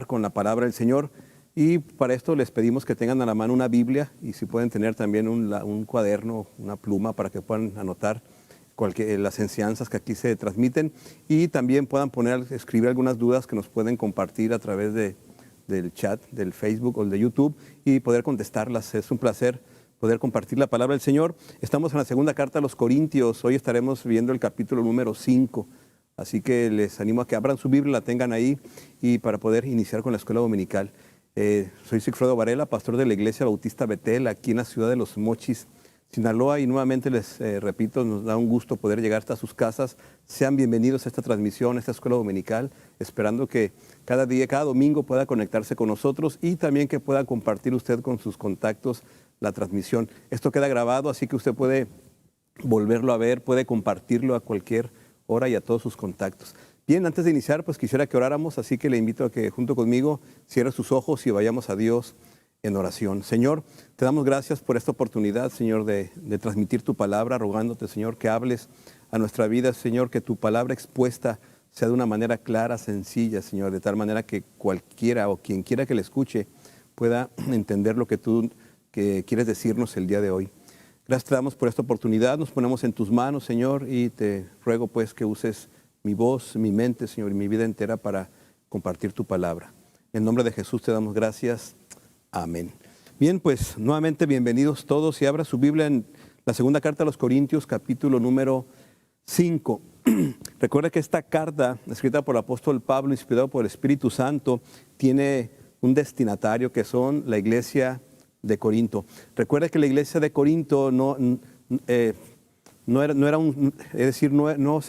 con la palabra del Señor, y para esto les pedimos que tengan a la mano una Biblia y si pueden tener también un cuaderno, una pluma para que puedan anotar las enseñanzas que aquí se transmiten y también puedan escribir algunas dudas que nos pueden compartir a través del chat, del Facebook o de YouTube y poder contestarlas. Es un placer poder compartir la palabra del Señor. Estamos en la segunda carta a los Corintios. Hoy estaremos viendo el capítulo número 5. Así que les animo a que abran su Biblia, la tengan ahí y para poder iniciar con la escuela dominical. Soy Sigfredo Varela, pastor de la Iglesia Bautista Betel, aquí en la ciudad de Los Mochis, Sinaloa, y nuevamente les repito, nos da un gusto poder llegar hasta sus casas. Sean bienvenidos a esta transmisión, a esta escuela dominical, esperando que cada día, cada domingo pueda conectarse con nosotros y también que pueda compartir usted con sus contactos la transmisión. Esto queda grabado, así que usted puede volverlo a ver, puede compartirlo a cualquier hora y a todos sus contactos. Bien, antes de iniciar, pues quisiera que oráramos, así que le invito a que junto conmigo cierre sus ojos y vayamos a Dios en oración. Señor, te damos gracias por esta oportunidad, Señor, de transmitir tu palabra, rogándote, Señor, que hables a nuestra vida, Señor, que tu palabra expuesta sea de una manera clara, sencilla, Señor, de tal manera que cualquiera o quien quiera que le escuche pueda entender lo que tú quieres decirnos el día de hoy. Gracias te damos por esta oportunidad, nos ponemos en tus manos, Señor, y te ruego pues que uses mi voz, mi mente, Señor, y mi vida entera para compartir tu palabra. En nombre de Jesús te damos gracias. Amén. Bien, pues nuevamente bienvenidos todos y abra su Biblia en la segunda carta a los Corintios, capítulo número 5. Recuerda que esta carta, escrita por el apóstol Pablo, inspirado por el Espíritu Santo, tiene un destinatario que son la iglesia de Corinto. Recuerda que la iglesia de Corinto no se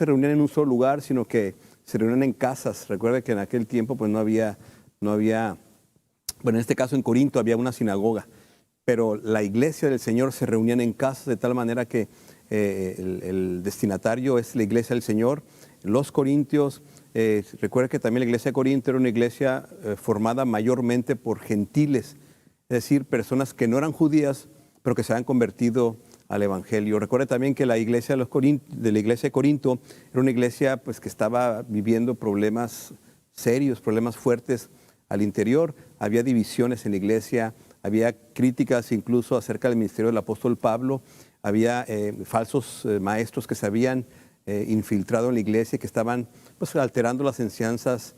reunían en un solo lugar, sino que se reunían en casas. Recuerda que en aquel tiempo pues no había, bueno, en este caso en Corinto había una sinagoga, pero la iglesia del Señor se reunían en casas de tal manera que el destinatario es la iglesia del Señor. Los corintios, recuerda que también la iglesia de Corinto era una iglesia formada mayormente por gentiles, es decir, personas que no eran judías, pero que se habían convertido al Evangelio. Recuerda también que la iglesia de la iglesia de Corinto era una iglesia pues, que estaba viviendo problemas serios, problemas fuertes al interior. Había divisiones en la iglesia, había críticas incluso acerca del ministerio del apóstol Pablo, había falsos maestros que se habían infiltrado en la iglesia y que estaban pues, alterando las enseñanzas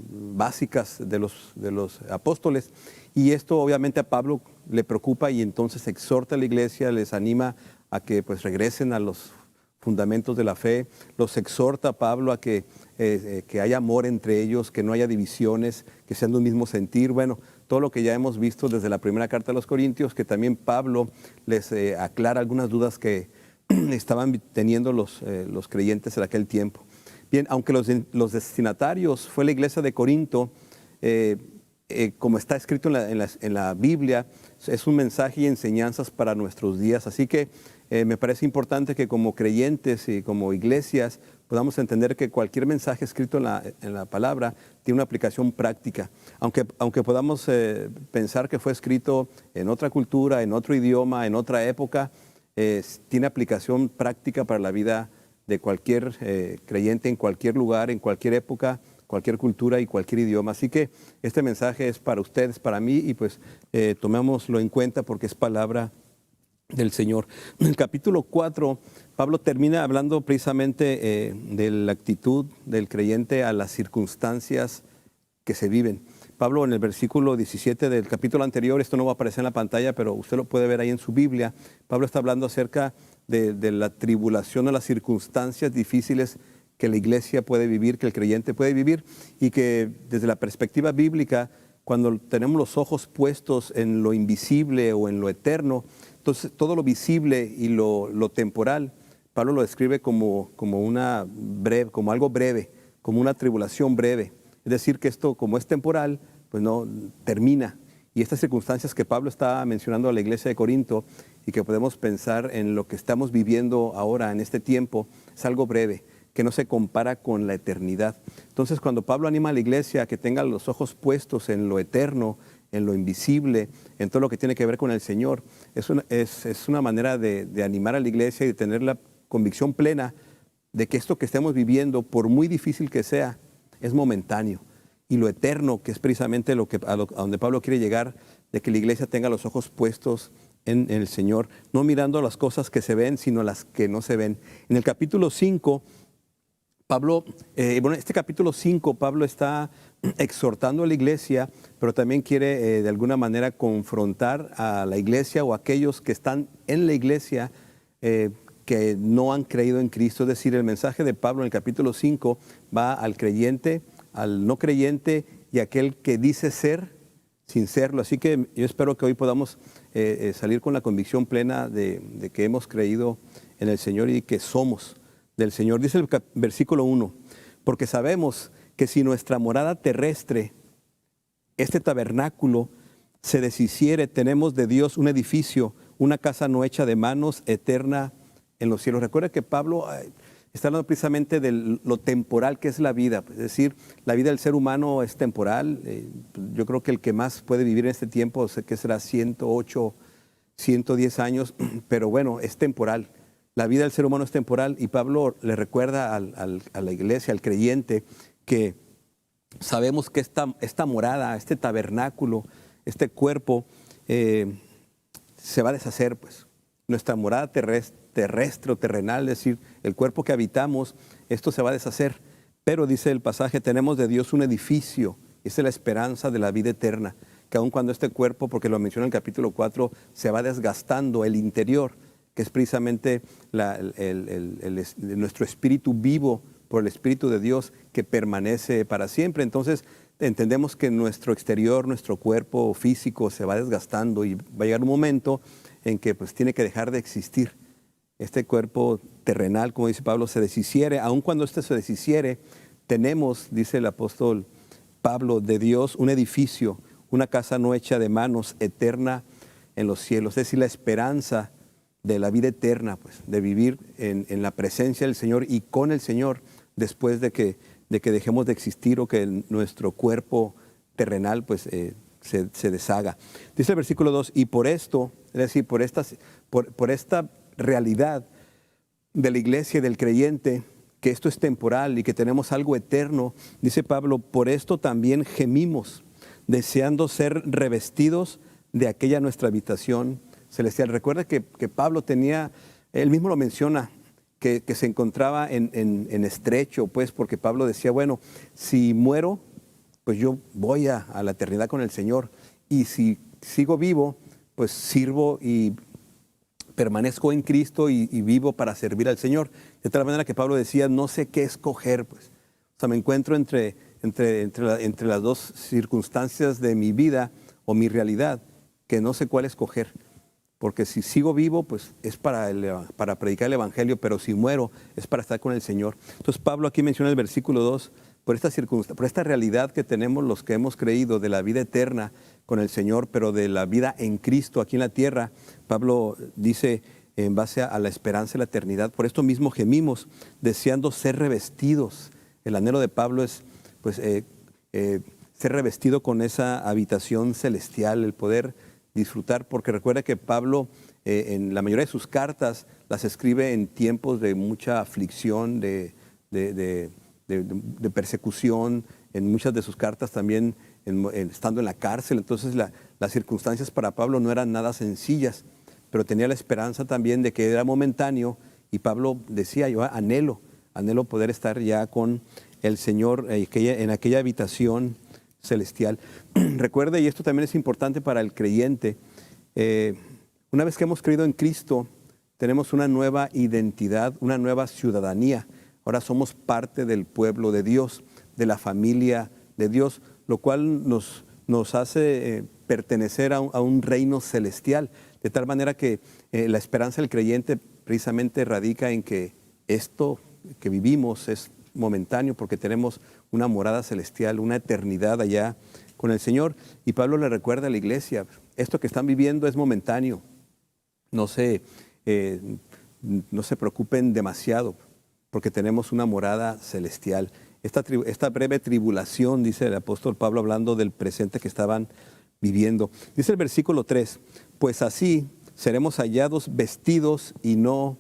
básicas de los apóstoles. Y esto obviamente a Pablo le preocupa y entonces exhorta a la iglesia, les anima a que pues regresen a los fundamentos de la fe, los exhorta a Pablo a que haya amor entre ellos, que no haya divisiones, que sean de un mismo sentir. Bueno, todo lo que ya hemos visto desde la primera carta a los Corintios, que también Pablo les aclara algunas dudas que estaban teniendo los creyentes en aquel tiempo. Bien, aunque los destinatarios fue la iglesia de Corinto, como está escrito en la Biblia, es un mensaje y enseñanzas para nuestros días. Así que me parece importante que como creyentes y como iglesias podamos entender que cualquier mensaje escrito en la palabra tiene una aplicación práctica. Aunque podamos pensar que fue escrito en otra cultura, en otro idioma, en otra época, tiene aplicación práctica para la vida de cualquier creyente en cualquier lugar, en cualquier época, cualquier cultura y cualquier idioma. Así que este mensaje es para ustedes, para mí, y pues tomémoslo en cuenta porque es palabra del Señor. En el capítulo 4, Pablo termina hablando precisamente de la actitud del creyente a las circunstancias que se viven. Pablo en el versículo 17 del capítulo anterior, esto no va a aparecer en la pantalla, pero usted lo puede ver ahí en su Biblia, Pablo está hablando acerca de la tribulación o las circunstancias difíciles que la iglesia puede vivir, que el creyente puede vivir, y que desde la perspectiva bíblica, cuando tenemos los ojos puestos en lo invisible o en lo eterno, entonces todo lo visible y lo temporal, Pablo lo describe como algo breve, como una tribulación breve. Es decir, que esto, como es temporal, pues no termina. Y estas circunstancias que Pablo está mencionando a la iglesia de Corinto y que podemos pensar en lo que estamos viviendo ahora en este tiempo, es algo breve, que no se compara con la eternidad. Entonces, cuando Pablo anima a la iglesia a que tenga los ojos puestos en lo eterno, en lo invisible, en todo lo que tiene que ver con el Señor, es una manera de animar a la iglesia y de tener la convicción plena de que esto que estemos viviendo, por muy difícil que sea, es momentáneo y lo eterno, que es precisamente a donde Pablo quiere llegar, de que la iglesia tenga los ojos puestos en el Señor, no mirando las cosas que se ven, sino las que no se ven. En el capítulo 5, este capítulo 5, Pablo está exhortando a la iglesia, pero también quiere de alguna manera confrontar a la iglesia o a aquellos que están en la iglesia que no han creído en Cristo. Es decir, el mensaje de Pablo en el capítulo 5 va al creyente, al no creyente y aquel que dice ser sin serlo. Así que yo espero que hoy podamos salir con la convicción plena de que hemos creído en el Señor y que somos del Señor. Dice el versículo 1, porque sabemos que si nuestra morada terrestre, este tabernáculo, se deshiciere, tenemos de Dios un edificio, una casa no hecha de manos, eterna en los cielos. Recuerda que Pablo está hablando precisamente de lo temporal que es la vida. Es decir, la vida del ser humano es temporal. Yo creo que el que más puede vivir en este tiempo, sé que será 108, 110 años, pero bueno, es temporal. La vida del ser humano es temporal y Pablo le recuerda a la iglesia, al creyente, que sabemos que esta morada, este tabernáculo, este cuerpo se va a deshacer, pues. Nuestra morada terrestre o terrenal, es decir, el cuerpo que habitamos, esto se va a deshacer. Pero dice el pasaje, tenemos de Dios un edificio, esa es la esperanza de la vida eterna, que aun cuando este cuerpo, porque lo menciona en el capítulo 4, se va desgastando el interior, que es precisamente nuestro espíritu vivo por el Espíritu de Dios que permanece para siempre. Entonces entendemos que nuestro exterior, nuestro cuerpo físico se va desgastando y va a llegar un momento en que pues tiene que dejar de existir. Este cuerpo terrenal, como dice Pablo, se deshiciere. Aun cuando este se deshiciere, tenemos, dice el apóstol Pablo, de Dios un edificio, una casa no hecha de manos, eterna en los cielos. Es decir, la esperanza de la vida eterna, pues, de vivir en la presencia del Señor y con el Señor después de que dejemos de existir o que nuestro cuerpo terrenal pues, se deshaga. Dice el versículo 2, y por esto, es decir, por esta realidad de la iglesia y del creyente, que esto es temporal y que tenemos algo eterno, dice Pablo, por esto también gemimos, deseando ser revestidos de aquella nuestra habitación celestial. Recuerda que Pablo tenía, él mismo lo menciona, que se encontraba en estrecho, pues, porque Pablo decía, bueno, si muero, pues yo voy a la eternidad con el Señor, y si sigo vivo, pues sirvo y permanezco en Cristo y vivo para servir al Señor. De tal manera que Pablo decía, no sé qué escoger, pues. O sea, me encuentro entre las dos circunstancias de mi vida o mi realidad, que no sé cuál escoger. Porque si sigo vivo, pues es para predicar el Evangelio, pero si muero, es para estar con el Señor. Entonces Pablo aquí menciona el versículo 2, por esta realidad que tenemos los que hemos creído de la vida eterna con el Señor, pero de la vida en Cristo aquí en la tierra. Pablo dice, en base a la esperanza de la eternidad, por esto mismo gemimos, deseando ser revestidos. El anhelo de Pablo es pues, ser revestido con esa habitación celestial, el poder disfrutar, porque recuerda que Pablo en la mayoría de sus cartas las escribe en tiempos de mucha aflicción, de persecución, en muchas de sus cartas también estando en la cárcel. Entonces las circunstancias para Pablo no eran nada sencillas, pero tenía la esperanza también de que era momentáneo, y Pablo decía, yo anhelo poder estar ya con el Señor en aquella habitación celestial. Recuerde, y esto también es importante para el creyente, una vez que hemos creído en Cristo, tenemos una nueva identidad, una nueva ciudadanía. Ahora somos parte del pueblo de Dios, de la familia de Dios, lo cual nos hace pertenecer a un reino celestial, de tal manera que la esperanza del creyente precisamente radica en que esto que vivimos es momentáneo, porque tenemos una morada celestial, una eternidad allá con el Señor. Y Pablo le recuerda a la iglesia, esto que están viviendo es momentáneo, no se preocupen demasiado, porque tenemos una morada celestial. Esta breve tribulación, dice el apóstol Pablo, hablando del presente que estaban viviendo. Dice el versículo 3, pues así seremos hallados vestidos y no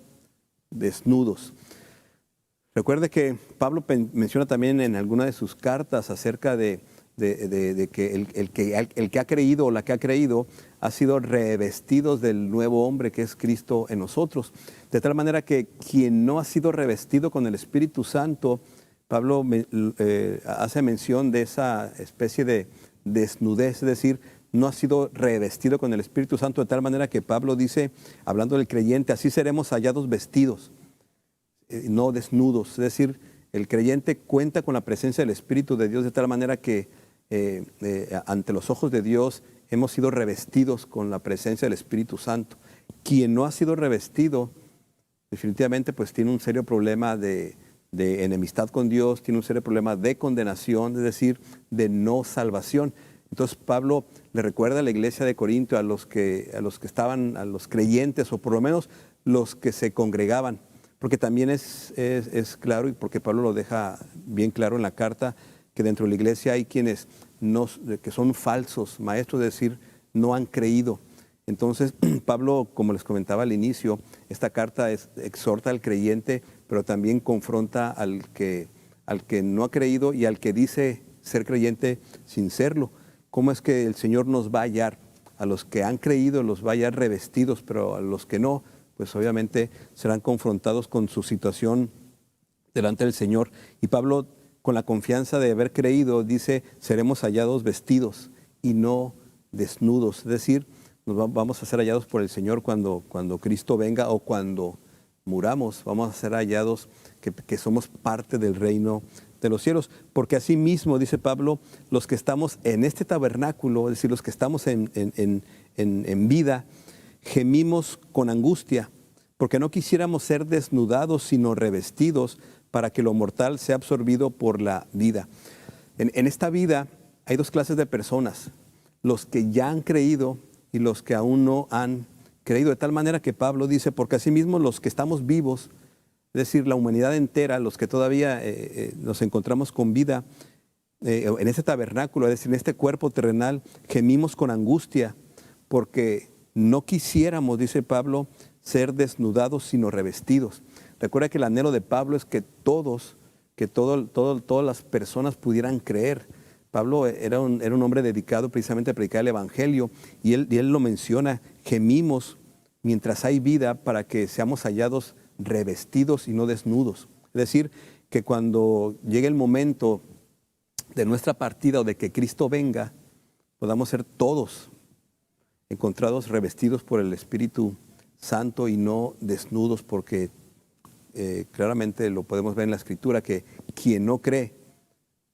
desnudos. Recuerde que Pablo menciona también en alguna de sus cartas acerca de de que el que ha creído o la que ha creído ha sido revestidos del nuevo hombre que es Cristo en nosotros. De tal manera que quien no ha sido revestido con el Espíritu Santo, Pablo hace mención de esa especie de desnudez, es decir, no ha sido revestido con el Espíritu Santo, de tal manera que Pablo dice, hablando del creyente, así seremos hallados vestidos, no desnudos. Es decir, el creyente cuenta con la presencia del Espíritu de Dios de tal manera que ante los ojos de Dios hemos sido revestidos con la presencia del Espíritu Santo. Quien no ha sido revestido, definitivamente pues tiene un serio problema de enemistad con Dios, tiene un serio problema de condenación, es decir, de no salvación. Entonces Pablo le recuerda a la iglesia de Corinto, a los que estaban, a los creyentes, o por lo menos los que se congregaban, porque también es claro, y porque Pablo lo deja bien claro en la carta, que dentro de la iglesia hay quienes que son falsos maestros, es decir, no han creído. Entonces Pablo, como les comentaba al inicio, esta carta exhorta al creyente, pero también confronta al que no ha creído y al que dice ser creyente sin serlo. ¿Cómo es que el Señor nos va a hallar? A los que han creído los va a hallar revestidos, pero a los que no, pues obviamente serán confrontados con su situación delante del Señor. Y Pablo, con la confianza de haber creído, dice, seremos hallados vestidos y no desnudos. Es decir, vamos a ser hallados por el Señor cuando Cristo venga, o cuando muramos, vamos a ser hallados que somos parte del reino de los cielos, porque así mismo, dice Pablo, los que estamos en este tabernáculo, es decir, los que estamos en vida, gemimos con angustia, porque no quisiéramos ser desnudados, sino revestidos, para que lo mortal sea absorbido por la vida. En esta vida hay dos clases de personas, los que ya han creído y los que aún no han creído, de tal manera que Pablo dice, porque así mismo los que estamos vivos, es decir, la humanidad entera, los que todavía nos encontramos con vida en ese tabernáculo, es decir, en este cuerpo terrenal, gemimos con angustia porque no quisiéramos, dice Pablo, ser desnudados sino revestidos. Recuerda que el anhelo de Pablo es que todas las personas pudieran creer. Pablo era un hombre dedicado precisamente a predicar el Evangelio, y él lo menciona, gemimos mientras hay vida para que seamos hallados revestidos y no desnudos. Es decir, que cuando llegue el momento de nuestra partida o de que Cristo venga, podamos ser todos encontrados revestidos por el Espíritu Santo y no desnudos, porque claramente lo podemos ver en la Escritura, que quien no cree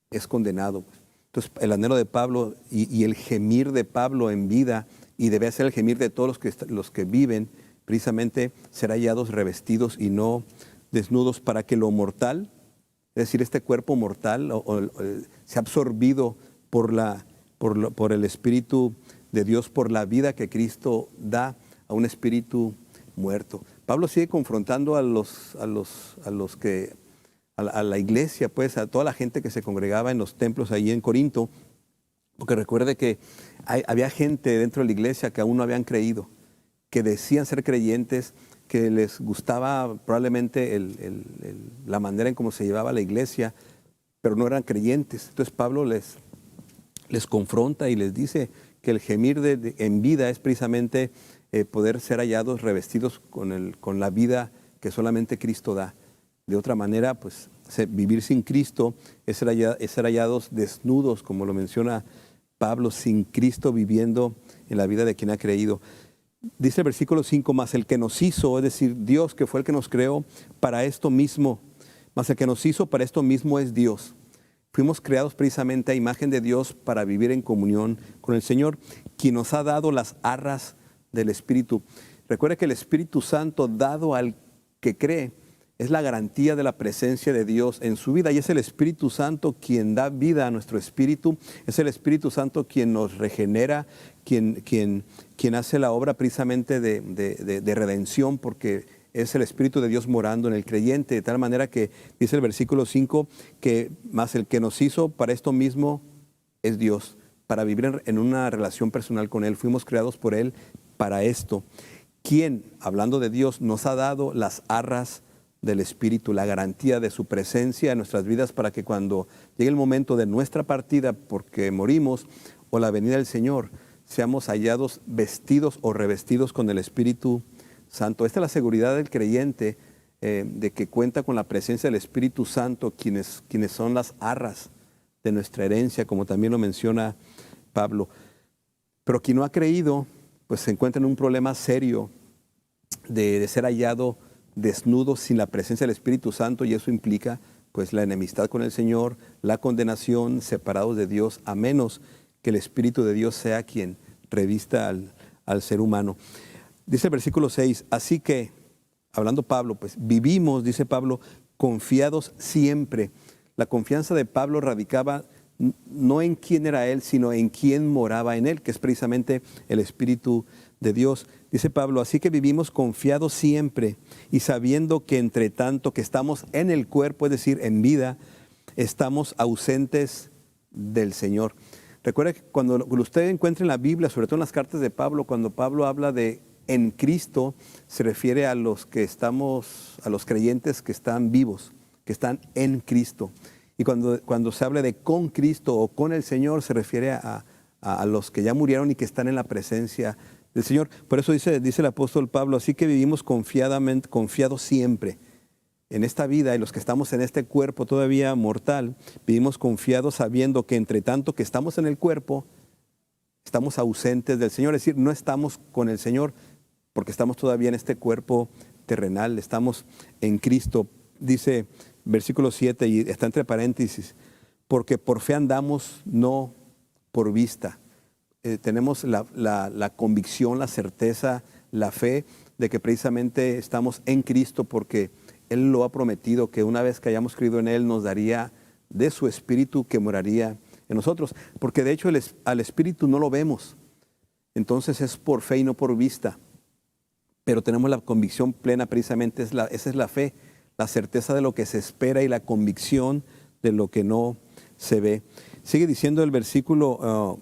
es condenado. Entonces, el anhelo de Pablo y el gemir de Pablo en vida, y debe ser el gemir de todos los que viven, precisamente ser hallados revestidos y no desnudos, para que lo mortal, es decir, este cuerpo mortal, sea absorbido por el Espíritu de Dios, por la vida que Cristo da a un espíritu muerto. Pablo sigue confrontando a la iglesia, pues, a toda la gente que se congregaba en los templos ahí en Corinto, porque recuerde que había gente dentro de la iglesia que aún no habían creído, que decían ser creyentes, que les gustaba probablemente la manera en cómo se llevaba la iglesia, pero no eran creyentes. Entonces Pablo les confronta y les dice que el gemir en vida es precisamente poder ser hallados revestidos con la vida que solamente Cristo da. De otra manera, pues vivir sin Cristo es ser hallados desnudos, como lo menciona Pablo, sin Cristo, viviendo en la vida de quien ha creído. Dice el versículo 5, más el que nos hizo, es decir, Dios, que fue el que nos creó para esto mismo, más el que nos hizo para esto mismo es Dios. Fuimos creados precisamente a imagen de Dios para vivir en comunión con el Señor, quien nos ha dado las arras del Espíritu. Recuerda que el Espíritu Santo dado al que cree es la garantía de la presencia de Dios en su vida, y es el Espíritu Santo quien da vida a nuestro espíritu, es el Espíritu Santo quien nos regenera, quien hace la obra precisamente de redención, porque es el Espíritu de Dios morando en el creyente, de tal manera que dice el versículo 5, que más el que nos hizo para esto mismo es Dios, para vivir en una relación personal con Él. Fuimos creados por Él para esto. Quien, hablando de Dios, nos ha dado las arras del Espíritu, la garantía de su presencia en nuestras vidas para que cuando llegue el momento de nuestra partida, porque morimos, o la venida del Señor, seamos hallados vestidos o revestidos con el Espíritu Santo. Esta es la seguridad del creyente, de que cuenta con la presencia del Espíritu Santo, quienes son las arras de nuestra herencia, como también lo menciona Pablo. Pero quien no ha creído, pues se encuentra en un problema serio de ser hallado desnudo sin la presencia del Espíritu Santo, y eso implica pues la enemistad con el Señor, la condenación, separados de Dios, a menos que el Espíritu de Dios sea quien revista al ser humano. Dice el versículo 6, así que, hablando Pablo, pues vivimos, dice Pablo, confiados siempre. La confianza de Pablo radicaba no en quién era él, sino en quién moraba en él, que es precisamente el Espíritu de Dios. Dice Pablo, así que vivimos confiados siempre y sabiendo que entre tanto que estamos en el cuerpo, es decir, en vida, estamos ausentes del Señor. Recuerda que cuando usted encuentra en la Biblia, sobre todo en las cartas de Pablo, cuando Pablo habla de en Cristo, se refiere a los creyentes que están vivos, que están en Cristo. Y cuando se habla de con Cristo o con el Señor, se refiere a los que ya murieron y que están en la presencia del Señor. Por eso dice el apóstol Pablo, así que vivimos confiados siempre en esta vida, y los que estamos en este cuerpo todavía mortal, vivimos confiados sabiendo que entre tanto que estamos en el cuerpo, estamos ausentes del Señor, es decir, no estamos con el Señor porque estamos todavía en este cuerpo terrenal, estamos en Cristo. Dice versículo 7, y está entre paréntesis, porque por fe andamos, no por vista. Tenemos la convicción, la certeza, la fe de que precisamente estamos en Cristo porque Él lo ha prometido, que una vez que hayamos creído en Él nos daría de su Espíritu que moraría en nosotros. Porque de hecho al Espíritu no lo vemos, entonces es por fe y no por vista. Pero tenemos la convicción plena, precisamente esa es la fe, la certeza de lo que se espera y la convicción de lo que no se ve. Sigue diciendo el versículo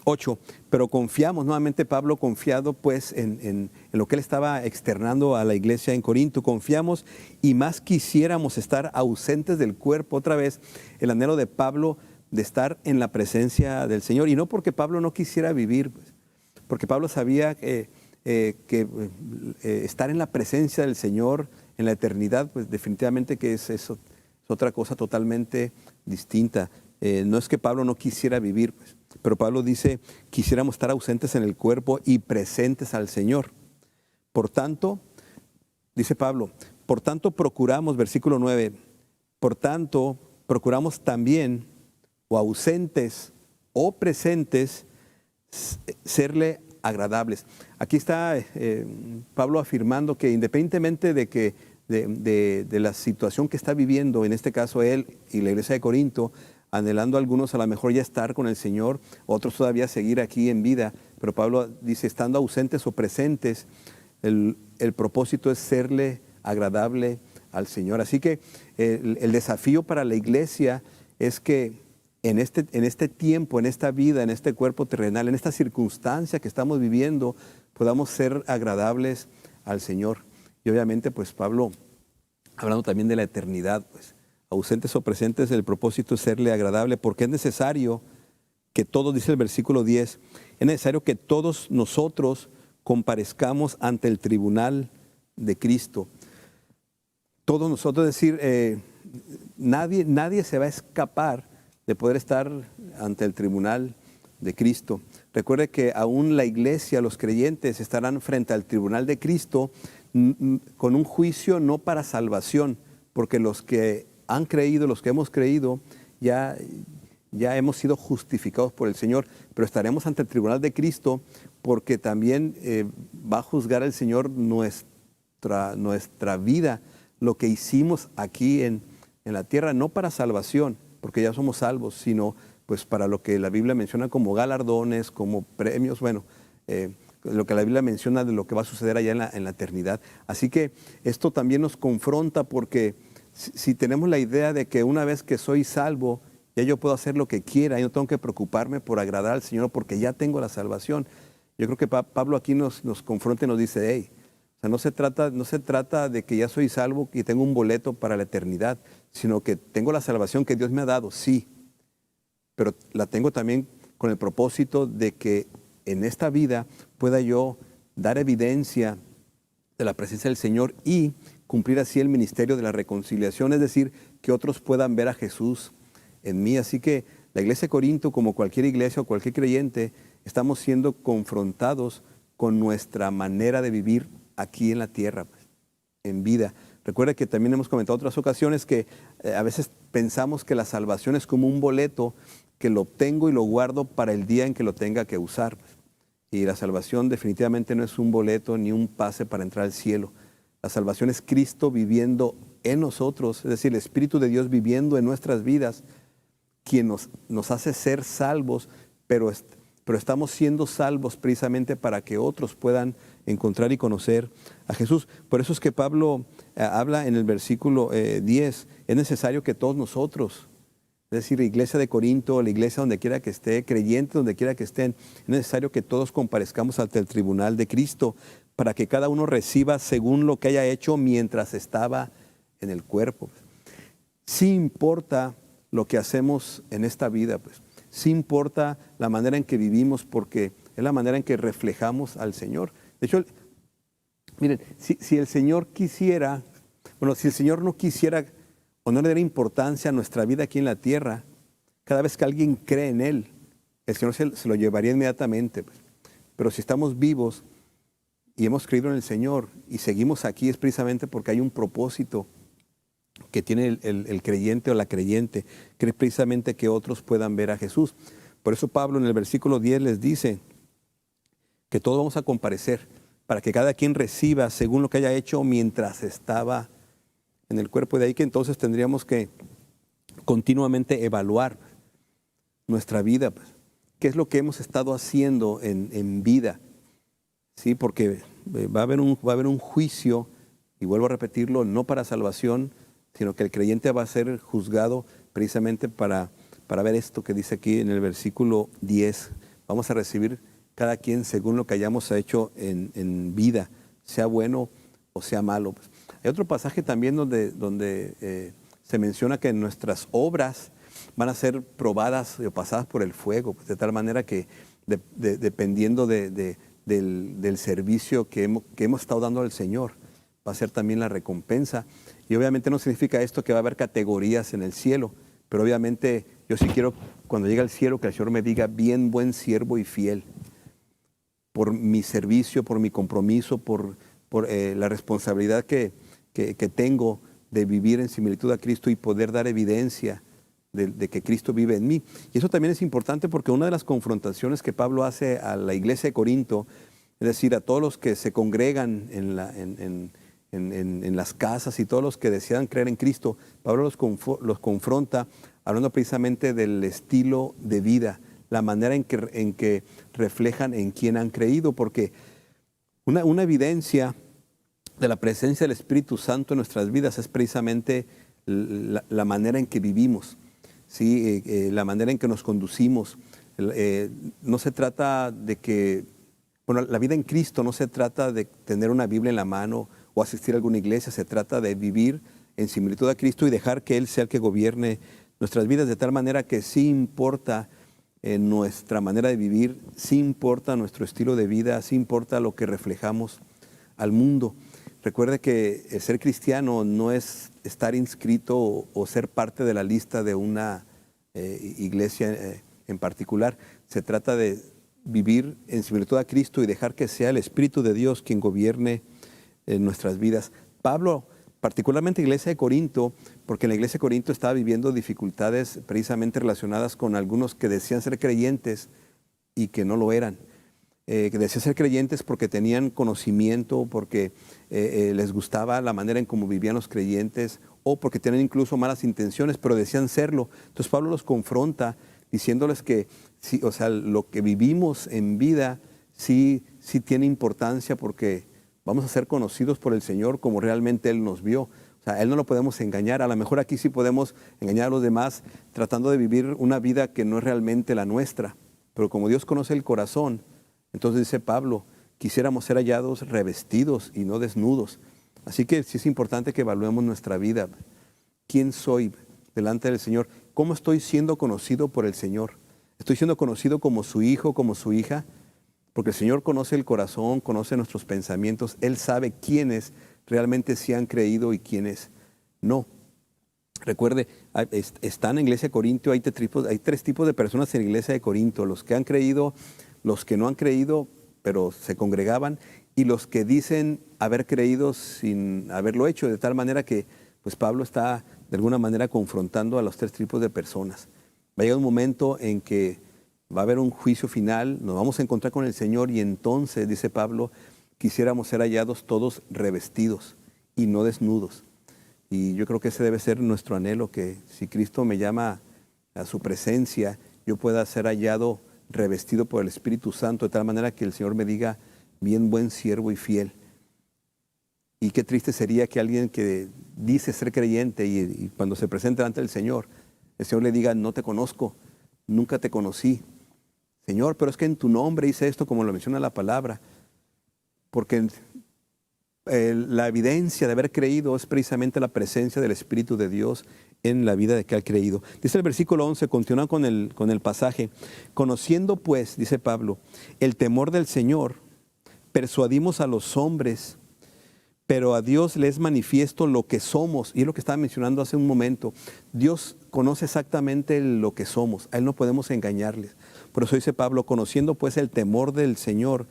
8, pero confiamos, nuevamente Pablo confiado pues en lo que él estaba externando a la iglesia en Corinto, confiamos y más quisiéramos estar ausentes del cuerpo. Otra vez el anhelo de Pablo de estar en la presencia del Señor, y no porque Pablo no quisiera vivir, pues, porque Pablo sabía que estar en la presencia del Señor en la eternidad, pues definitivamente que es otra cosa totalmente distinta. No es que Pablo no quisiera vivir, pues, pero Pablo dice, quisiéramos estar ausentes en el cuerpo y presentes al Señor. Por tanto, dice Pablo, por tanto procuramos, versículo 9, por tanto procuramos también, o ausentes o presentes, serle agradables. Aquí está Pablo afirmando que independientemente de la situación que está viviendo, en este caso él y la iglesia de Corinto, anhelando a algunos a lo mejor ya estar con el Señor, otros todavía seguir aquí en vida, pero Pablo dice, estando ausentes o presentes, el propósito es serle agradable al Señor. Así que el desafío para la iglesia es que en este tiempo, en esta vida, en este cuerpo terrenal, en esta circunstancia que estamos viviendo, podamos ser agradables al Señor. Y obviamente, pues Pablo, hablando también de la eternidad, pues ausentes o presentes, el propósito es serle agradable, porque es necesario que todos, dice el versículo 10, es necesario que todos nosotros comparezcamos ante el tribunal de Cristo. Todos nosotros, es decir, nadie se va a escapar de poder estar ante el tribunal de Cristo. Recuerde que aún la iglesia, los creyentes, estarán frente al tribunal de Cristo con un juicio no para salvación, porque los que han creído, los que hemos creído, ya hemos sido justificados por el Señor, pero estaremos ante el tribunal de Cristo porque también va a juzgar el Señor nuestra vida, lo que hicimos aquí en la tierra, no para salvación, porque ya somos salvos, sino pues para lo que la Biblia menciona como galardones, como premios, bueno, lo que la Biblia menciona de lo que va a suceder allá en la eternidad. Así que esto también nos confronta, porque si tenemos la idea de que una vez que soy salvo, ya yo puedo hacer lo que quiera y no tengo que preocuparme por agradar al Señor porque ya tengo la salvación. Yo creo que Pablo aquí nos confronta y nos dice, hey, o sea, no se trata de que ya soy salvo y tengo un boleto para la eternidad, sino que tengo la salvación que Dios me ha dado, sí, pero la tengo también con el propósito de que en esta vida pueda yo dar evidencia de la presencia del Señor y cumplir así el ministerio de la reconciliación, es decir, que otros puedan ver a Jesús en mí. Así que la iglesia de Corinto, como cualquier iglesia o cualquier creyente, estamos siendo confrontados con nuestra manera de vivir aquí en la tierra, pues, en vida. Recuerda que también hemos comentado otras ocasiones que a veces pensamos que la salvación es como un boleto que lo obtengo y lo guardo para el día en que lo tenga que usar. Y la salvación definitivamente no es un boleto ni un pase para entrar al cielo. La salvación es Cristo viviendo en nosotros, es decir, el Espíritu de Dios viviendo en nuestras vidas, quien nos hace ser salvos, pero estamos siendo salvos precisamente para que otros puedan encontrar y conocer a Jesús. Por eso es que Pablo habla en el versículo 10, es necesario que todos nosotros, es decir, la iglesia de Corinto, la iglesia donde quiera que esté, creyentes donde quiera que estén, es necesario que todos comparezcamos ante el tribunal de Cristo para que cada uno reciba según lo que haya hecho mientras estaba en el cuerpo. Sí importa lo que hacemos en esta vida, pues. Sí importa la manera en que vivimos porque es la manera en que reflejamos al Señor. De hecho, miren, si el Señor quisiera, bueno, si el Señor no quisiera o no le diera importancia a nuestra vida aquí en la tierra, cada vez que alguien cree en Él, el Señor se lo llevaría inmediatamente. Pues. Pero si estamos vivos y hemos creído en el Señor y seguimos aquí es precisamente porque hay un propósito que tiene el creyente o la creyente, que es precisamente que otros puedan ver a Jesús. Por eso Pablo en el versículo 10 les dice que todos vamos a comparecer para que cada quien reciba según lo que haya hecho mientras estaba en el cuerpo. De ahí que entonces tendríamos que continuamente evaluar nuestra vida, pues, qué es lo que hemos estado haciendo en vida, ¿sí? Porque va a haber un juicio, y vuelvo a repetirlo, no para salvación, sino que el creyente va a ser juzgado precisamente para ver esto que dice aquí en el versículo 10. Vamos a recibir cada quien según lo que hayamos hecho en vida, sea bueno o sea malo. Hay otro pasaje también donde se menciona que nuestras obras van a ser probadas o pasadas por el fuego, pues, de tal manera que dependiendo del servicio que hemos estado dando al Señor, va a ser también la recompensa. Y obviamente no significa esto que va a haber categorías en el cielo, pero obviamente yo sí quiero, cuando llegue al cielo, que el Señor me diga, bien, buen siervo y fiel, por mi servicio, por mi compromiso, por la responsabilidad que tengo de vivir en similitud a Cristo y poder dar evidencia de que Cristo vive en mí. Y eso también es importante porque una de las confrontaciones que Pablo hace a la iglesia de Corinto, es decir, a todos los que se congregan en las casas y todos los que desean creer en Cristo, Pablo los confronta hablando precisamente del estilo de vida, la manera en que reflejan en quién han creído, porque una evidencia de la presencia del Espíritu Santo en nuestras vidas es precisamente la manera en que vivimos, ¿sí? La manera en que nos conducimos. No se trata de que, bueno, la vida en Cristo no se trata de tener una Biblia en la mano o asistir a alguna iglesia, se trata de vivir en similitud a Cristo y dejar que Él sea el que gobierne nuestras vidas de tal manera que sí importa nuestra manera de vivir, sí importa nuestro estilo de vida, sí importa lo que reflejamos al mundo. Recuerde que el ser cristiano no es estar inscrito o ser parte de la lista de una iglesia en particular. Se trata de vivir en similitud a Cristo y dejar que sea el Espíritu de Dios quien gobierne nuestras vidas. Pablo, particularmente iglesia de Corinto, porque en la iglesia de Corinto estaba viviendo dificultades precisamente relacionadas con algunos que decían ser creyentes y que no lo eran. Que decían ser creyentes porque tenían conocimiento, porque les gustaba la manera en cómo vivían los creyentes o porque tenían incluso malas intenciones, pero decían serlo. Entonces Pablo los confronta diciéndoles que sí, o sea, lo que vivimos en vida sí tiene importancia porque vamos a ser conocidos por el Señor como realmente Él nos vio. O sea, Él no lo podemos engañar. A lo mejor aquí sí podemos engañar a los demás tratando de vivir una vida que no es realmente la nuestra. Pero como Dios conoce el corazón, entonces dice Pablo quisiéramos ser hallados revestidos y no desnudos. Así que sí es importante que evaluemos nuestra vida. ¿Quién soy delante del Señor? ¿Cómo estoy siendo conocido por el Señor? ¿Estoy siendo conocido como su hijo, como su hija? Porque el Señor conoce el corazón, conoce nuestros pensamientos. Él sabe quiénes realmente sí han creído y quiénes no. Recuerde, está en la iglesia de Corinto, hay tres tipos de personas en la iglesia de Corinto: los que han creído, los que no han creído, pero se congregaban, y los que dicen haber creído sin haberlo hecho, de tal manera que pues Pablo está de alguna manera confrontando a los tres tipos de personas. Va a llegar un momento en que va a haber un juicio final, nos vamos a encontrar con el Señor, y entonces, dice Pablo, quisiéramos ser hallados todos revestidos y no desnudos. Y yo creo que ese debe ser nuestro anhelo, que si Cristo me llama a su presencia, yo pueda ser hallado revestido por el Espíritu Santo, de tal manera que el Señor me diga: bien, buen siervo y fiel. Y qué triste sería que alguien que dice ser creyente y cuando se presente delante del Señor, el Señor le diga: no te conozco, nunca te conocí. Señor, pero es que en tu nombre hice esto, como lo menciona la palabra. Porque la evidencia de haber creído es precisamente la presencia del Espíritu de Dios en la vida de que ha creído. Dice el versículo 11, continúa con el pasaje: conociendo pues, dice Pablo, el temor del Señor, persuadimos a los hombres, pero a Dios le es manifiesto lo que somos. Y es lo que estaba mencionando hace un momento. Dios conoce exactamente lo que somos. A Él no podemos engañarles. Por eso dice Pablo: conociendo pues el temor del Señor,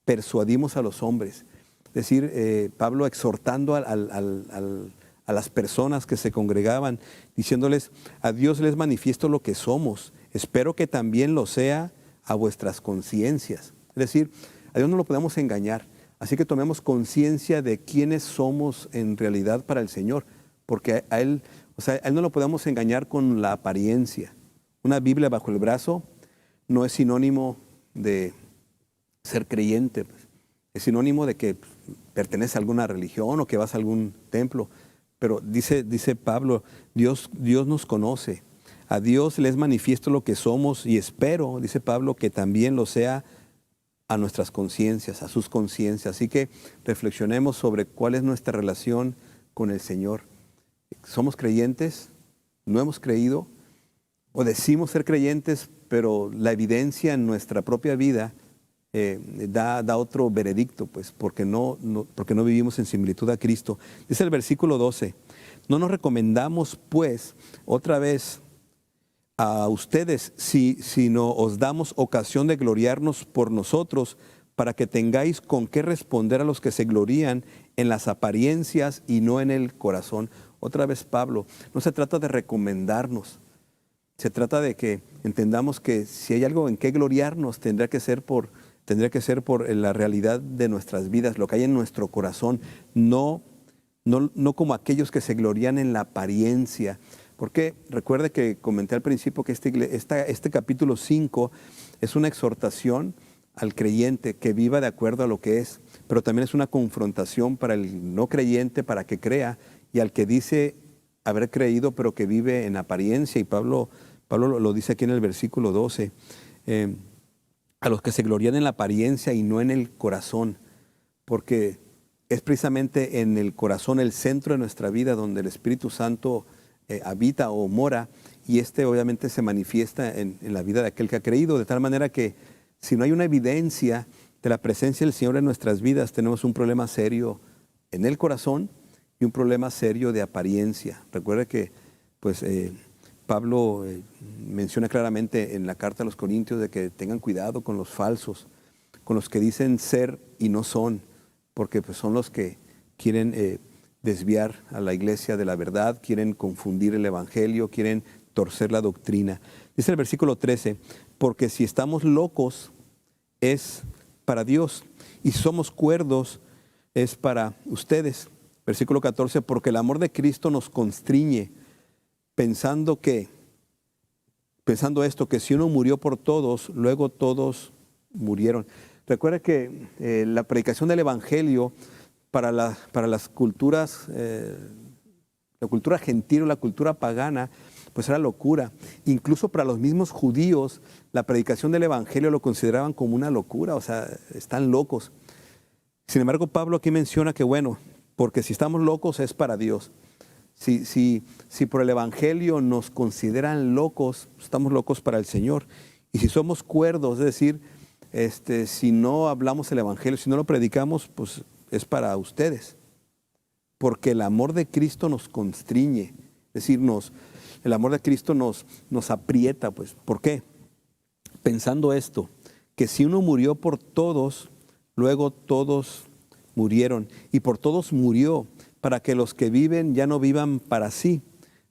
persuadimos a los hombres. Es decir, Pablo exhortando a las personas que se congregaban, diciéndoles: a Dios les manifiesto lo que somos. Espero que también lo sea a vuestras conciencias. Es decir, a Dios no lo podemos engañar. Así que tomemos conciencia de quiénes somos en realidad para el Señor, porque a Él no lo podemos engañar con la apariencia. Una Biblia bajo el brazo no es sinónimo de ser creyente, pues. Es sinónimo de que pertenece a alguna religión o que vas a algún templo. Pero dice Pablo, Dios nos conoce. A Dios les manifiesto lo que somos, y espero, dice Pablo, que también lo sea a nuestras conciencias, a sus conciencias. Así que reflexionemos sobre cuál es nuestra relación con el Señor. ¿Somos creyentes? ¿No hemos creído? ¿O decimos ser creyentes, pero la evidencia en nuestra propia vida da otro veredicto, pues, porque no vivimos en similitud a Cristo? Dice el versículo 12, no nos recomendamos, pues, otra vez a ustedes, sino os damos ocasión de gloriarnos por nosotros, para que tengáis con qué responder a los que se glorían en las apariencias y no en el corazón. Otra vez Pablo, no se trata de recomendarnos, se trata de que entendamos que si hay algo en qué gloriarnos, tendría que ser por la realidad de nuestras vidas, lo que hay en nuestro corazón, no como aquellos que se glorían en la apariencia. Porque recuerde que comenté al principio que este capítulo 5 es una exhortación al creyente que viva de acuerdo a lo que es, pero también es una confrontación para el no creyente para que crea, y al que dice haber creído pero que vive en apariencia. Y Pablo lo dice aquí en el versículo 12, a los que se glorían en la apariencia y no en el corazón, porque es precisamente en el corazón el centro de nuestra vida donde el Espíritu Santo habita o mora, y obviamente se manifiesta en la vida de aquel que ha creído, de tal manera que si no hay una evidencia de la presencia del Señor en nuestras vidas, tenemos un problema serio en el corazón y un problema serio de apariencia. Recuerde que pues, Pablo menciona claramente en la carta a los Corintios de que tengan cuidado con los falsos, con los que dicen ser y no son, porque pues, son los que quieren desviar a la iglesia de la verdad, quieren confundir el evangelio, quieren torcer la doctrina. Dice el versículo 13, porque si estamos locos es para Dios, y si somos cuerdos es para ustedes. Versículo 14, porque el amor de Cristo nos constriñe, pensando esto, que si uno murió por todos, luego todos murieron. Recuerda que la predicación del evangelio para las culturas, la cultura gentil o la cultura pagana, pues era locura. Incluso para los mismos judíos, la predicación del evangelio lo consideraban como una locura, o sea, están locos. Sin embargo, Pablo aquí menciona que, bueno, porque si estamos locos es para Dios. Si por el Evangelio nos consideran locos, estamos locos para el Señor. Y si somos cuerdos, es decir, si no hablamos el Evangelio, si no lo predicamos, pues es para ustedes. Porque el amor de Cristo nos constriñe, es decir, el amor de Cristo nos aprieta. Pues, ¿por qué? Pensando esto, que si uno murió por todos, luego todos murieron. Y por todos murió, para que los que viven ya no vivan para sí,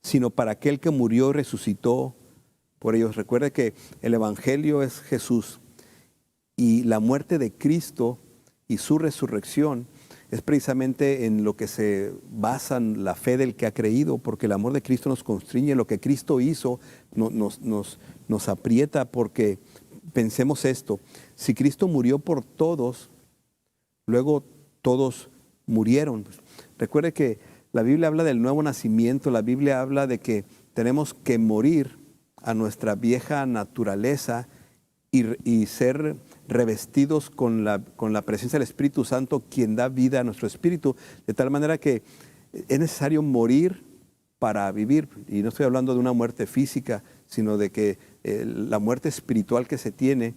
sino para aquel que murió y resucitó por ellos. Recuerde que el Evangelio es Jesús y la muerte de Cristo y su resurrección es precisamente en lo que se basa la fe del que ha creído, porque el amor de Cristo nos constriñe, lo que Cristo hizo nos aprieta, porque pensemos esto, si Cristo murió por todos, luego todos murieron. Recuerde que la Biblia habla del nuevo nacimiento, la Biblia habla de que tenemos que morir a nuestra vieja naturaleza y ser revestidos con la presencia del Espíritu Santo, quien da vida a nuestro espíritu, de tal manera que es necesario morir para vivir. Y no estoy hablando de una muerte física, sino de que la muerte espiritual que se tiene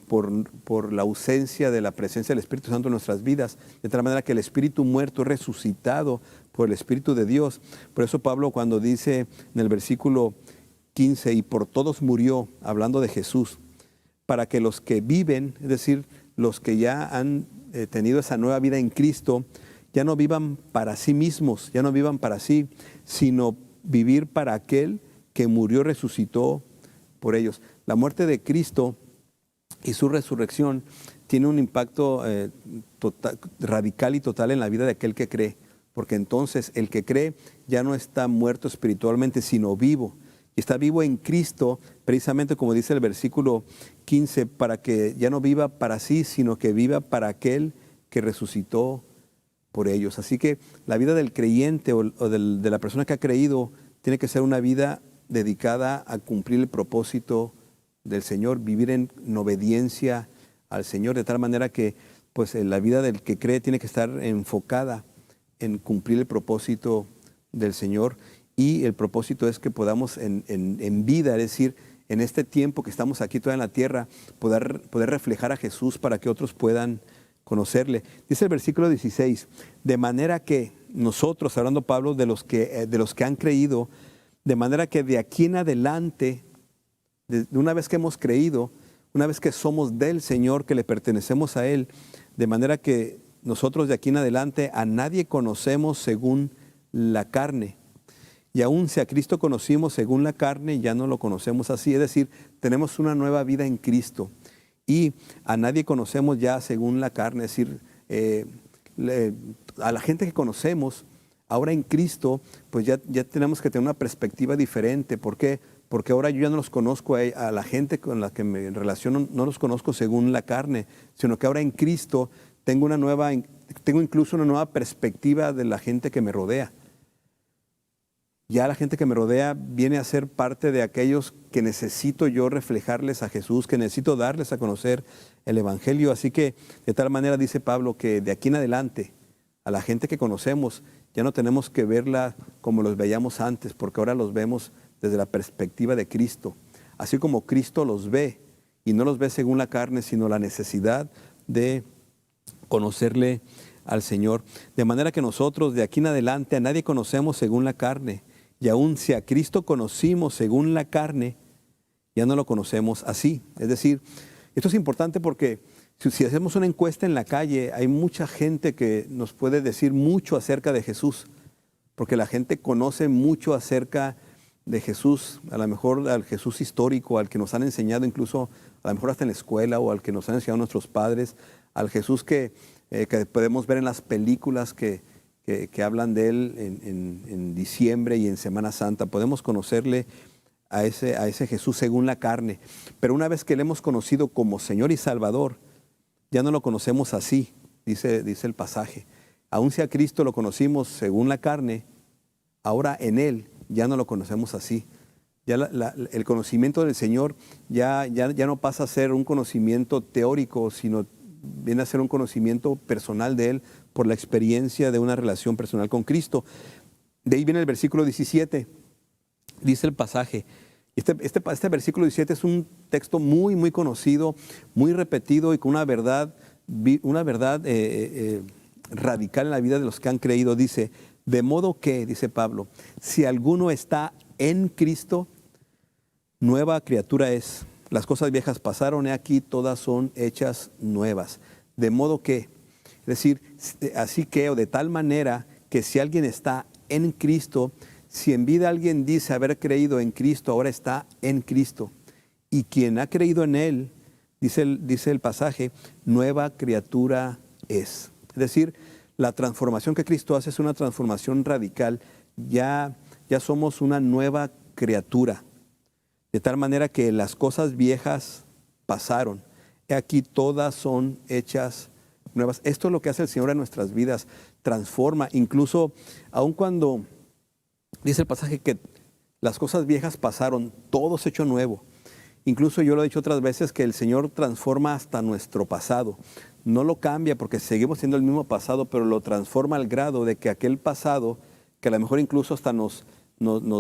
por la ausencia de la presencia del Espíritu Santo en nuestras vidas, de tal manera que el espíritu muerto es resucitado por el Espíritu de Dios. Por eso Pablo, cuando dice en el versículo 15, y por todos murió, hablando de Jesús, para que los que viven, es decir, los que ya han tenido esa nueva vida en Cristo, ya no vivan para sí mismos, ya no vivan para sí, sino vivir para aquel que murió y resucitó por ellos. La muerte de Cristo y su resurrección tiene un impacto radical y total en la vida de aquel que cree, porque entonces el que cree ya no está muerto espiritualmente, sino vivo. Y está vivo en Cristo, precisamente como dice el versículo 15, para que ya no viva para sí, sino que viva para aquel que resucitó por ellos. Así que la vida del creyente de la persona que ha creído tiene que ser una vida dedicada a cumplir el propósito del Señor, vivir en obediencia al Señor, de tal manera que pues, la vida del que cree tiene que estar enfocada en cumplir el propósito del Señor. Y el propósito es que podamos en vida, es decir, en este tiempo que estamos aquí todavía en la tierra, poder reflejar a Jesús para que otros puedan conocerle. Dice el versículo 16, de manera que nosotros, hablando Pablo de los que han creído, de manera que de aquí en adelante, de una vez que hemos creído, una vez que somos del Señor, que le pertenecemos a Él, de manera que nosotros de aquí en adelante a nadie conocemos según la carne. Y aún si a Cristo conocimos según la carne, ya no lo conocemos así. Es decir, tenemos una nueva vida en Cristo. Y a nadie conocemos ya según la carne. Es decir, a la gente que conocemos ahora en Cristo, pues ya tenemos que tener una perspectiva diferente. ¿Por qué? Porque ahora yo ya no los conozco a la gente con la que me relaciono, no los conozco según la carne, sino que ahora en Cristo tengo incluso una nueva perspectiva de la gente que me rodea. Ya la gente que me rodea viene a ser parte de aquellos que necesito yo reflejarles a Jesús, que necesito darles a conocer el Evangelio. Así que de tal manera dice Pablo que de aquí en adelante a la gente que conocemos ya no tenemos que verla como los veíamos antes, porque ahora los vemos desde la perspectiva de Cristo. Así como Cristo los ve, y no los ve según la carne, sino la necesidad de conocerle al Señor. De manera que nosotros de aquí en adelante a nadie conocemos según la carne. Y aún si a Cristo conocimos según la carne, ya no lo conocemos así. Es decir, esto es importante porque si hacemos una encuesta en la calle, hay mucha gente que nos puede decir mucho acerca de Jesús, porque la gente conoce mucho acerca de Jesús, a lo mejor al Jesús histórico, al que nos han enseñado incluso, a lo mejor hasta en la escuela, o al que nos han enseñado nuestros padres, al Jesús que podemos ver en las películas que hablan de Él en diciembre y en Semana Santa. Podemos conocerle a ese Jesús según la carne. Pero una vez que le hemos conocido como Señor y Salvador, ya no lo conocemos así, dice el pasaje. Aun si a Cristo lo conocimos según la carne, ahora en Él ya no lo conocemos así. Ya el conocimiento del Señor ya no pasa a ser un conocimiento teórico, sino viene a ser un conocimiento personal de Él por la experiencia de una relación personal con Cristo. De ahí viene el versículo 17, dice el pasaje. Este versículo 17 es un texto muy, muy conocido, muy repetido y con una verdad radical en la vida de los que han creído. Dice, de modo que, dice Pablo, si alguno está en Cristo, nueva criatura es. Las cosas viejas pasaron, y aquí todas son hechas nuevas. De modo que, es decir, así que, o de tal manera que si alguien está en Cristo, si en vida alguien dice haber creído en Cristo, ahora está en Cristo. Y quien ha creído en Él, dice el pasaje, nueva criatura es. Es decir, la transformación que Cristo hace es una transformación radical. Ya somos una nueva criatura. De tal manera que las cosas viejas pasaron. He aquí todas son hechas nuevas. Esto es lo que hace el Señor en nuestras vidas. Transforma. Incluso, aun cuando dice el pasaje que las cosas viejas pasaron, todo se hecho nuevo. Incluso yo lo he dicho otras veces que el Señor transforma hasta nuestro pasado. No lo cambia porque seguimos siendo el mismo pasado, pero lo transforma al grado de que aquel pasado, que a lo mejor incluso hasta nos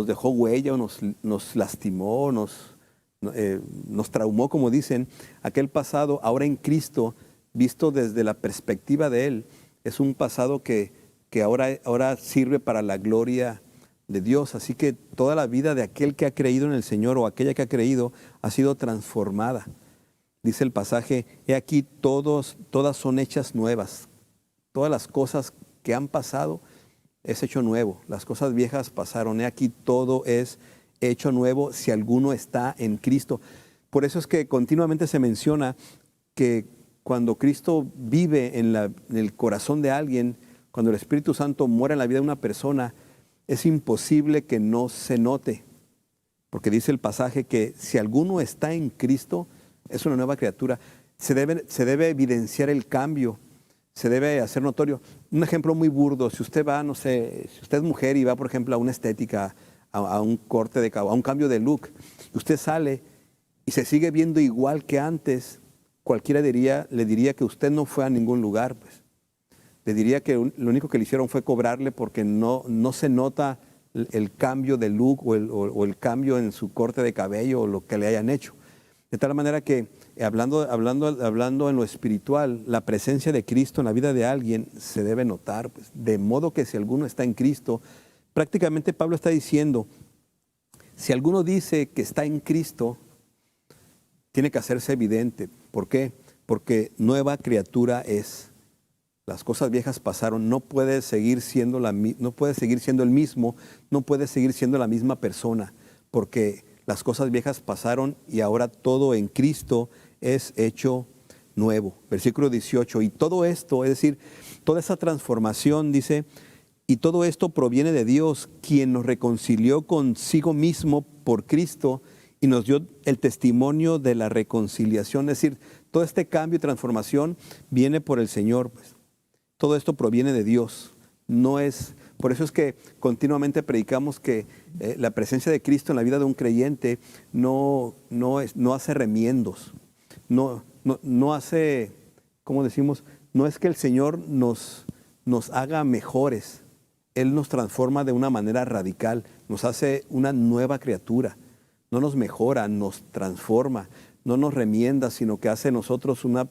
dejó huella o nos lastimó, nos traumó, como dicen, aquel pasado ahora en Cristo, visto desde la perspectiva de Él, es un pasado que ahora sirve para la gloria de Dios. Así que toda la vida de aquel que ha creído en el Señor o aquella que ha creído ha sido transformada. Dice el pasaje, he aquí todas son hechas nuevas. Todas las cosas que han pasado es hecho nuevo. Las cosas viejas pasaron. He aquí todo es hecho nuevo si alguno está en Cristo. Por eso es que continuamente se menciona que cuando Cristo vive en el corazón de alguien, cuando el Espíritu Santo muere en la vida de una persona, es imposible que no se note. Porque dice el pasaje que si alguno está en Cristo, es una nueva criatura. Se debe evidenciar el cambio, se debe hacer notorio. Un ejemplo muy burdo, si usted va, no sé, si usted es mujer y va, por ejemplo, a una estética, a un corte de cabello, a un cambio de look, y usted sale y se sigue viendo igual que antes, cualquiera le diría que usted no fue a ningún lugar, pues. Le diría que lo único que le hicieron fue cobrarle porque no se nota el cambio de look o el cambio en su corte de cabello o lo que le hayan hecho. De tal manera que, hablando en lo espiritual, la presencia de Cristo en la vida de alguien se debe notar. Pues, de modo que si alguno está en Cristo, prácticamente Pablo está diciendo, si alguno dice que está en Cristo, tiene que hacerse evidente. ¿Por qué? Porque nueva criatura es. Las cosas viejas pasaron, no puede seguir siendo el mismo, no puede seguir siendo la misma persona, porque las cosas viejas pasaron y ahora todo en Cristo es hecho nuevo. Versículo 18, y todo esto, es decir, toda esa transformación, dice, y todo esto proviene de Dios, quien nos reconcilió consigo mismo por Cristo y nos dio el testimonio de la reconciliación. Es decir, todo este cambio y transformación viene por el Señor, pues. Todo esto proviene de Dios. Por eso es que continuamente predicamos que la presencia de Cristo en la vida de un creyente no hace remiendos, no hace, ¿cómo decimos? No es que el Señor nos haga mejores. Él nos transforma de una manera radical, nos hace una nueva criatura. No nos mejora, nos transforma, no nos remienda, sino que hace de nosotros una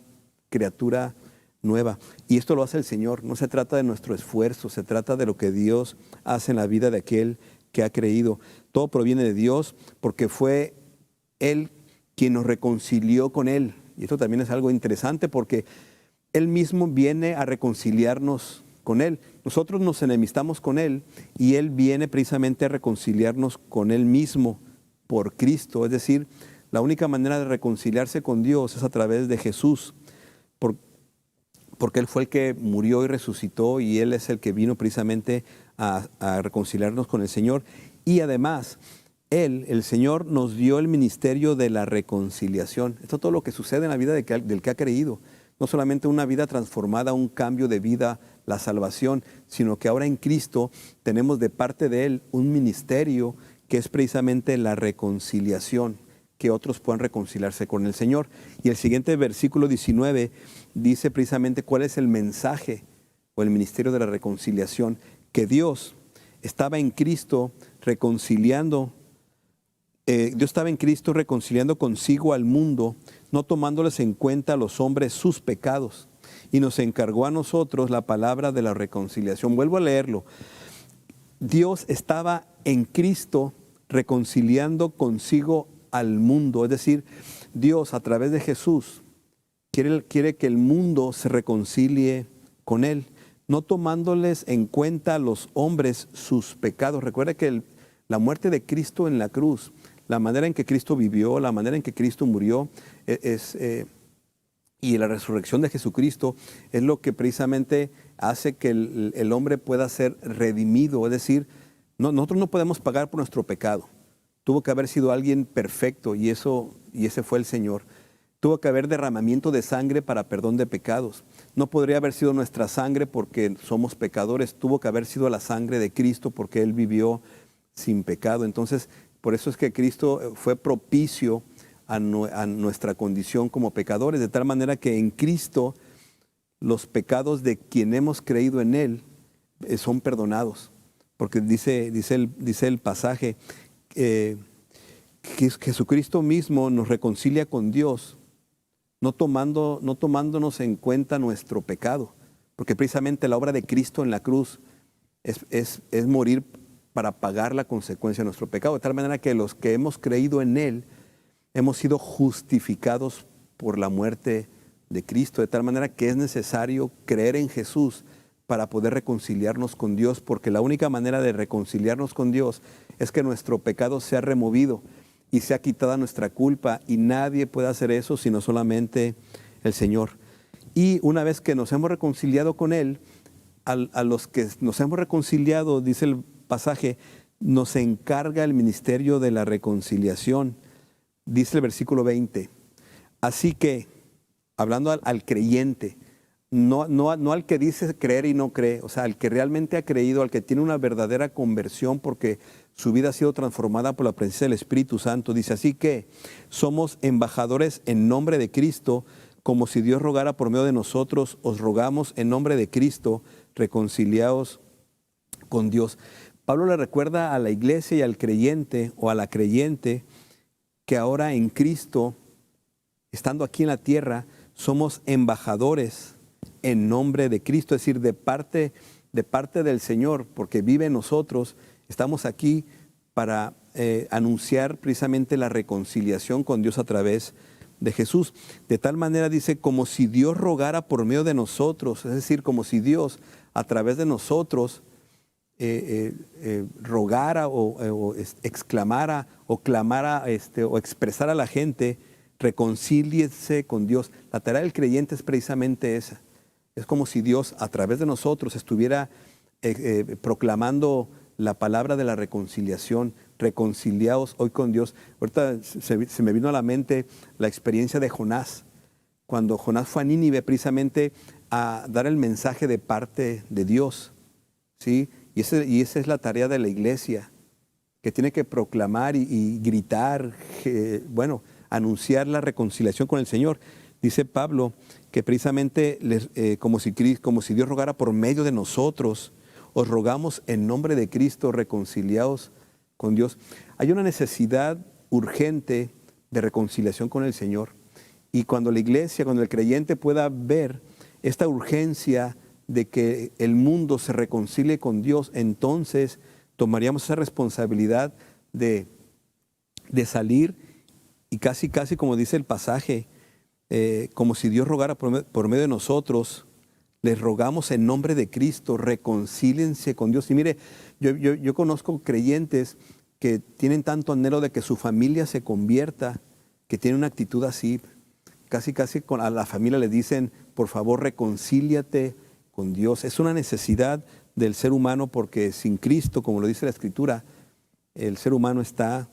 criatura nueva. Y esto lo hace el Señor. No se trata de nuestro esfuerzo, se trata de lo que Dios hace en la vida de aquel que ha creído. Todo proviene de Dios porque fue Él quien nos reconcilió con Él. Y esto también es algo interesante porque Él mismo viene a reconciliarnos con Él. Nosotros nos enemistamos con Él y Él viene precisamente a reconciliarnos con Él mismo por Cristo. Es decir, la única manera de reconciliarse con Dios es a través de Jesús. Porque Él fue el que murió y resucitó y Él es el que vino precisamente a reconciliarnos con el Señor. Y además, el Señor, nos dio el ministerio de la reconciliación. Esto es todo lo que sucede en la vida del que ha creído. No solamente una vida transformada, un cambio de vida, la salvación, sino que ahora en Cristo tenemos de parte de Él un ministerio que es precisamente la reconciliación, que otros puedan reconciliarse con el Señor. Y el siguiente versículo 19 dice precisamente cuál es el mensaje o el ministerio de la reconciliación, que Dios estaba en Cristo reconciliando. Dios estaba en Cristo reconciliando consigo al mundo, no tomándoles en cuenta a los hombres sus pecados, y nos encargó a nosotros la palabra de la reconciliación. Vuelvo a leerlo. Dios estaba en Cristo reconciliando consigo al mundo, es decir, Dios a través de Jesús quiere que el mundo se reconcilie con Él, no tomándoles en cuenta a los hombres sus pecados. Recuerda que la muerte de Cristo en la cruz, la manera en que Cristo vivió, la manera en que Cristo murió, y la resurrección de Jesucristo es lo que precisamente hace que el hombre pueda ser redimido. Es decir, nosotros no podemos pagar por nuestro pecado. Tuvo que haber sido alguien perfecto y ese fue el Señor. Tuvo que haber derramamiento de sangre para perdón de pecados. No podría haber sido nuestra sangre porque somos pecadores. Tuvo que haber sido la sangre de Cristo porque Él vivió sin pecado. Entonces, por eso es que Cristo fue propicio a nuestra condición como pecadores, de tal manera que en Cristo los pecados de quien hemos creído en Él son perdonados. Porque dice el pasaje que Jesucristo mismo nos reconcilia con Dios, no tomándonos en cuenta nuestro pecado, porque precisamente la obra de Cristo en la cruz es morir para pagar la consecuencia de nuestro pecado, de tal manera que los que hemos creído en Él hemos sido justificados por la muerte de Cristo, de tal manera que es necesario creer en Jesús para poder reconciliarnos con Dios, porque la única manera de reconciliarnos con Dios es que nuestro pecado sea removido y sea quitada nuestra culpa, y nadie puede hacer eso sino solamente el Señor. Y una vez que nos hemos reconciliado con Él, a los que nos hemos reconciliado, dice el pasaje, nos encarga el ministerio de la reconciliación. Dice el versículo 20, así que, hablando al creyente, no al que dice creer y no cree, o sea, al que realmente ha creído, al que tiene una verdadera conversión porque su vida ha sido transformada por la presencia del Espíritu Santo, dice, así que somos embajadores en nombre de Cristo, como si Dios rogara por medio de nosotros, os rogamos en nombre de Cristo, reconciliaos con Dios. Pablo le recuerda a la iglesia y al creyente o a la creyente que ahora en Cristo, estando aquí en la tierra, somos embajadores en nombre de Cristo, es decir, de parte del Señor, porque vive en nosotros. Estamos aquí para anunciar precisamente la reconciliación con Dios a través de Jesús. De tal manera dice, como si Dios rogara por medio de nosotros, es decir, como si Dios a través de nosotros rogara o exclamara o clamara o expresara a la gente, reconcíliese con Dios. La tarea del creyente es precisamente esa. Es como si Dios a través de nosotros estuviera proclamando la palabra de la reconciliación. Reconciliaos hoy con Dios. Ahorita se me vino a la mente la experiencia de Jonás, cuando Jonás fue a Nínive precisamente a dar el mensaje de parte de Dios, ¿sí? Y esa es la tarea de la iglesia, que tiene que proclamar y gritar, anunciar la reconciliación con el Señor. Dice Pablo que precisamente como si Dios rogara por medio de nosotros, os rogamos en nombre de Cristo, reconciliaos con Dios. Hay una necesidad urgente de reconciliación con el Señor. Y cuando la iglesia, cuando el creyente pueda ver esta urgencia de que el mundo se reconcilie con Dios, entonces tomaríamos esa responsabilidad de salir y casi como dice el pasaje, como si Dios rogara por medio de nosotros, les rogamos en nombre de Cristo, reconcíliense con Dios. Y mire, yo conozco creyentes que tienen tanto anhelo de que su familia se convierta, que tienen una actitud así, casi a la familia le dicen, por favor, reconcíliate con Dios. Es una necesidad del ser humano, porque sin Cristo, como lo dice la Escritura, el ser humano está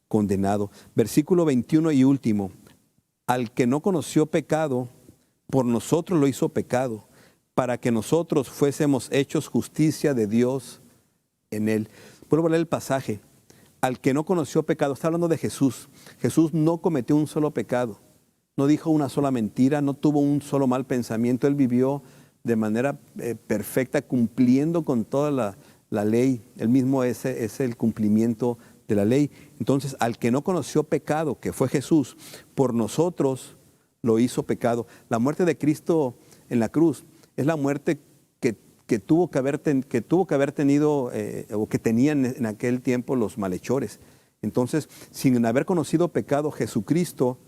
condenado. Versículo 21 y último. Al que no conoció pecado, por nosotros lo hizo pecado, para que nosotros fuésemos hechos justicia de Dios en él. Vuelvo a leer el pasaje. al que no conoció pecado, está hablando de Jesús. Jesús no cometió un solo pecado, no dijo una sola mentira, no tuvo un solo mal pensamiento. Él vivió de manera perfecta, cumpliendo con toda la ley. Él mismo es el cumplimiento de la ley. Entonces, al que no conoció pecado, que fue Jesús, por nosotros lo hizo pecado. La muerte de Cristo en la cruz es la muerte que tuvo que haber tenido o que tenían en aquel tiempo los malhechores. Entonces, sin haber conocido pecado, Jesucristo,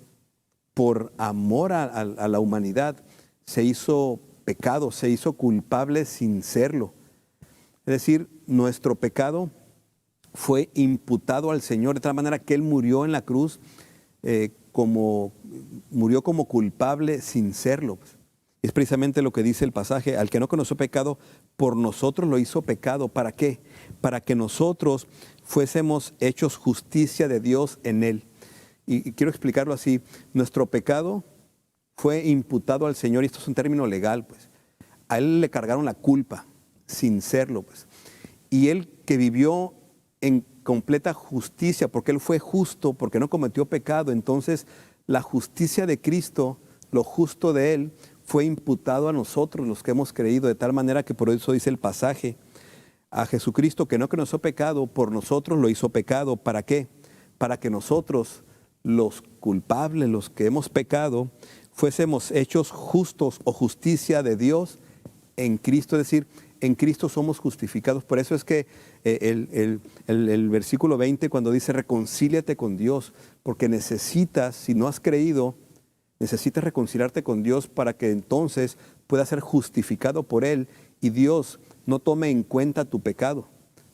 por amor a la humanidad, se hizo pecado, se hizo culpable sin serlo. Es decir, nuestro pecado fue imputado al Señor de tal manera que Él murió en la cruz, murió como culpable sin serlo. Es precisamente lo que dice el pasaje: al que no conoció pecado, por nosotros lo hizo pecado. ¿Para qué? Para que nosotros fuésemos hechos justicia de Dios en Él. Y quiero explicarlo así: nuestro pecado fue imputado al Señor, y esto es un término legal, pues. A Él le cargaron la culpa sin serlo, pues. Y Él, que vivió en completa justicia, porque Él fue justo, porque no cometió pecado, entonces la justicia de Cristo, lo justo de Él, fue imputado a nosotros, los que hemos creído, de tal manera que por eso dice el pasaje: a Jesucristo, que no conoció pecado, por nosotros lo hizo pecado. ¿Para qué? Para que nosotros, los culpables, los que hemos pecado, fuésemos hechos justos o justicia de Dios en Cristo. Es decir, en Cristo somos justificados. Por eso es que el versículo 20, cuando dice reconcíliate con Dios, porque necesitas, si no has creído, necesitas reconciliarte con Dios para que entonces puedas ser justificado por Él y Dios no tome en cuenta tu pecado,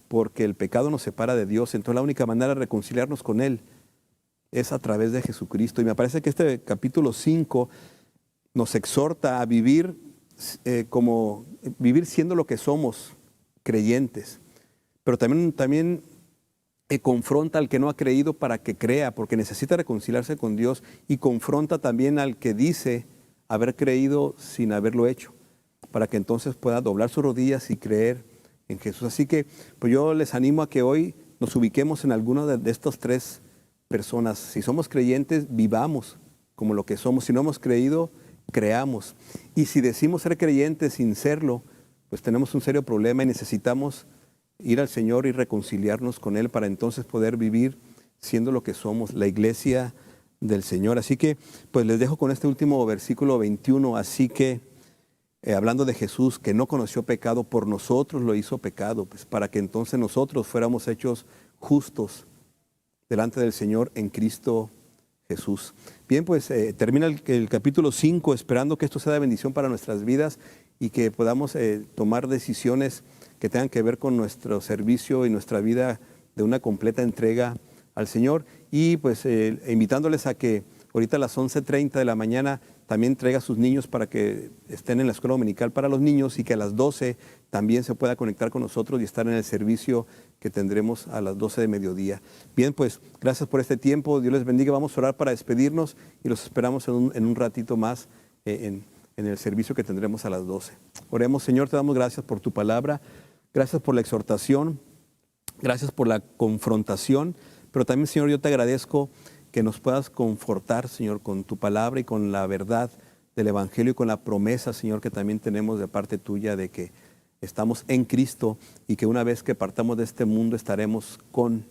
porque el pecado nos separa de Dios. Entonces la única manera de reconciliarnos con Él es a través de Jesucristo. Y me parece que este capítulo 5 nos exhorta a vivir vivir siendo lo que somos, creyentes. Pero también confronta al que no ha creído para que crea, porque necesita reconciliarse con Dios, y confronta también al que dice haber creído sin haberlo hecho, para que entonces pueda doblar sus rodillas y creer en Jesús. Así que pues yo les animo a que hoy nos ubiquemos en alguna de estas tres personas. Si somos creyentes, vivamos como lo que somos. Si no hemos creído, creamos. Y si decimos ser creyentes sin serlo, pues tenemos un serio problema y necesitamos ir al Señor y reconciliarnos con Él para entonces poder vivir siendo lo que somos, la iglesia del Señor. Así que pues les dejo con este último versículo 21. Así que hablando de Jesús, que no conoció pecado, por nosotros lo hizo pecado, pues para que entonces nosotros fuéramos hechos justos delante del Señor en Cristo Jesús. Bien, pues termina el capítulo 5, esperando que esto sea de bendición para nuestras vidas y que podamos tomar decisiones que tengan que ver con nuestro servicio y nuestra vida de una completa entrega al Señor. Y pues invitándoles a que ahorita a las 11:30 de la mañana también traiga a sus niños para que estén en la escuela dominical para los niños, y que a las 12 también se pueda conectar con nosotros y estar en el servicio que tendremos a las 12 de mediodía. Bien, pues gracias por este tiempo. Dios les bendiga. Vamos a orar para despedirnos y los esperamos en un ratito más en el servicio que tendremos a las 12. Oremos. Señor, te damos gracias por tu palabra. Gracias por la exhortación. Gracias por la confrontación. Pero también, Señor, yo te agradezco que nos puedas confortar, Señor, con tu palabra y con la verdad del Evangelio y con la promesa, Señor, que también tenemos de parte tuya de que estamos en Cristo y que una vez que partamos de este mundo estaremos con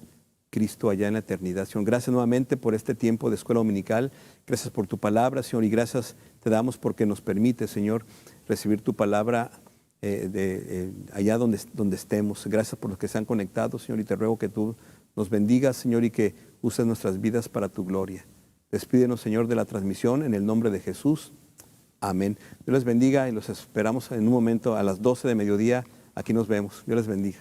Cristo allá en la eternidad. Señor, gracias nuevamente por este tiempo de escuela dominical. Gracias por tu palabra, Señor, y gracias te damos porque nos permite, Señor, recibir tu palabra allá donde estemos. Gracias por los que se han conectado, Señor, y te ruego que tú nos bendigas, Señor, y que uses nuestras vidas para tu gloria. Despídenos, Señor, de la transmisión en el nombre de Jesús. Amén. Dios les bendiga y los esperamos en un momento a las 12 de mediodía. Aquí nos vemos. Dios les bendiga.